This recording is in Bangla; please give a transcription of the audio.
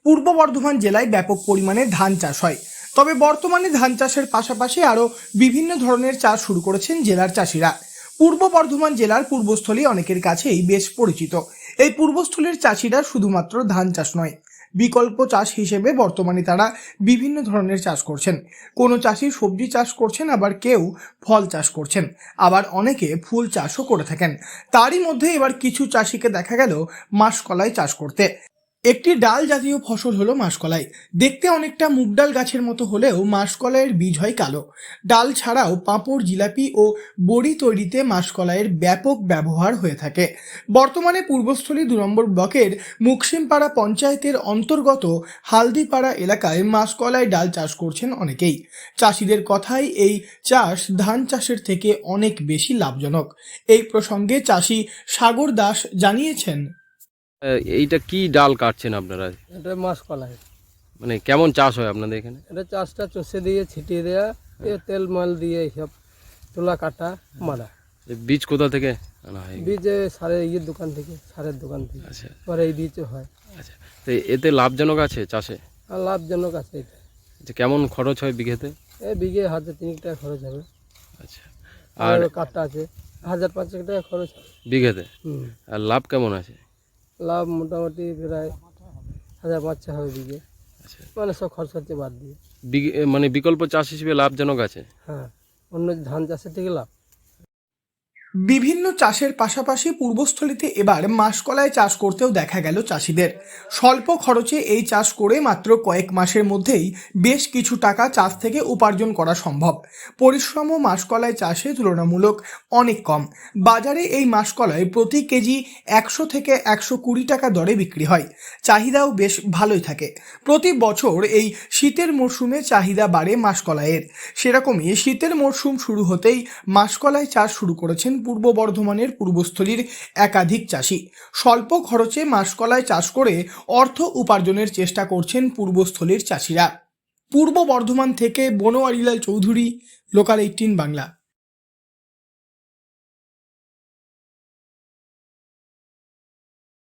পূর্ব বর্ধমান জেলায় ব্যাপক পরিমাণে ধান চাষ হয়। তবে বর্তমানে ধান চাষের পাশাপাশি আরও বিভিন্ন ধরনের চাষ শুরু করেছেন জেলার চাষিরা। পূর্ব বর্ধমান জেলার পূর্বস্থলী অনেকের কাছেই বেশ পরিচিত। এই পূর্বস্থলীর চাষিরা শুধুমাত্র ধান চাষ নয়, বিকল্প চাষ হিসেবে বর্তমানে তারা বিভিন্ন ধরনের চাষ করছেন। কোনো চাষি সবজি চাষ করছেন, আবার কেউ ফল চাষ করছেন, আবার অনেকে ফুল চাষও করে থাকেন। তারই মধ্যে এবার কিছু চাষিকে দেখা গেল মাসকলাই চাষ করতে। একটি ডাল জাতীয় ফসল হলো মাসকলাই। দেখতে অনেকটা মুগ ডাল গাছের মতো হলেও মাসকলাইয়ের বীজ হয় কালো। ডাল ছাড়াও পাঁপড়, জিলাপি ও বড়ি তৈরিতে মাসকলাইয়ের ব্যাপক ব্যবহার হয়ে থাকে। বর্তমানে পূর্বস্থলী 2 নম্বর ব্লকের মুকসিমপাড়া পঞ্চায়েতের অন্তর্গত হালদিপাড়া এলাকায় মাসকলাই ডাল চাষ করছেন অনেকেই। চাষিদের কথায় এই চাষ ধান চাষের থেকে অনেক বেশি লাভজনক। এই প্রসঙ্গে চাষি সাগর দাস জানিয়েছেন, এইটা কি ডাল কাটছেন আপনারা? এটা মাসকলাই। মানে কেমন চাষ হয় আপনাদের এখানে? এটা চাষটা চষে দিয়ে ছিটিয়ে দেওয়া, তেল মাল দিয়ে এইসব তোলা কাটা মারা। বীজ কোথা থেকে আনা হয়? বীজ সারের দোকান থেকে, সারের দোকান থেকে। আচ্ছা পরে এই বীজ হয়। আচ্ছা, তো এতে লাভজনক আছে চাষে? আর লাভজনক আছে এটা। আচ্ছা, কেমন খরচ হয় বিঘেতে? বিঘে 1000-3 টাকা খরচ হবে। আচ্ছা, আর আর কাঠটা আছে 1000-500 টাকা খরচ হবে বিঘেতে? আর লাভ কেমন আছে? লাভ মোটামুটি প্রায় 1000-500 হবে বিঘে। আচ্ছা, মানে সব খরচ খরচে বাদ দিয়ে। মানে বিকল্প চাষ হিসেবে লাভজনক আছে? হ্যাঁ, অন্য ধান চাষের থেকে লাভ। বিভিন্ন চাষের পাশাপাশি পূর্বস্থলীতে এবার মাসকলাই চাষ করতেও দেখা গেল চাষিদের। স্বল্প খরচে এই চাষ করে মাত্র কয়েক মাসের মধ্যেই বেশ কিছু টাকা চাষ থেকে উপার্জন করা সম্ভব। পরিশ্রমও মাসকলাই চাষে তুলনামূলক অনেক কম। বাজারে এই মাসকলাই প্রতি কেজি 100 থেকে 120 টাকা দরে বিক্রি হয়। চাহিদাও বেশ ভালোই থাকে। প্রতি বছর এই শীতের মরশুমে চাহিদা বাড়ে মাসকলাইয়ের। সেরকমই শীতের মরশুম শুরু হতেই মাসকলাই চাষ শুরু করেছেন পূর্ব বর্ধমানের পূর্বস্থলীর একাধিক চাষি। স্বল্প খরচে মাসকলাই চাষ করে অর্থ উপার্জনের চেষ্টা করছেন পূর্বস্থলীর চাষিরা। পূর্ব বর্ধমান থেকে বনোয়ারিলাল চৌধুরী, লোকাল 18 বাংলা।